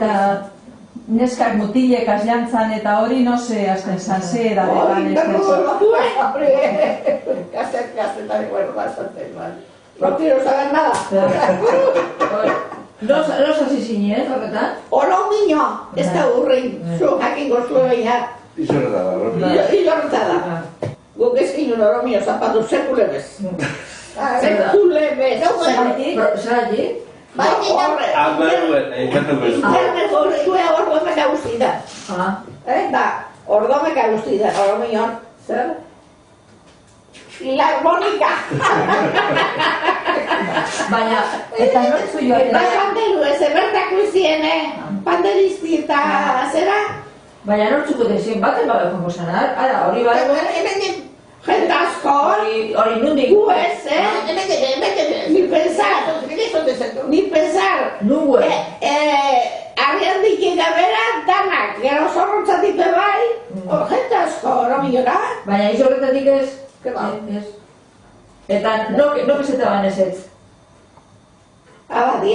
Eta neskak mutilek aslantzan eta hori no se hasten zan, ze edabetan ez Kasetan igual bastante mal. No quiero saber nada. Los hasi zinen, horretan? Oro miño, ez da urrein, zu jakingo zueia. Ilorretada. Guk ezkin oro miño zapatu sekulebez. Sekulebez. Zergatik? Ordomeka guzti da. Ordomeka guzti da, oro miñon. Zer? Filarmonika! Baina, eta nortzu joaten? Panderu ez, ebertako iziene, panderizti eta zera? Baina nortzuko dezien baten babe jongo zanar, ara, hori bago... Jente asko! Hori nundik? Gu ez, Ni pensar! Nungu ez? Arriandik egabera danak, gero zorrotzatik bebai, jente asko, no millora? Baina izorretatik ez? Keba. Eta nok esetaban ez ez? Abadi,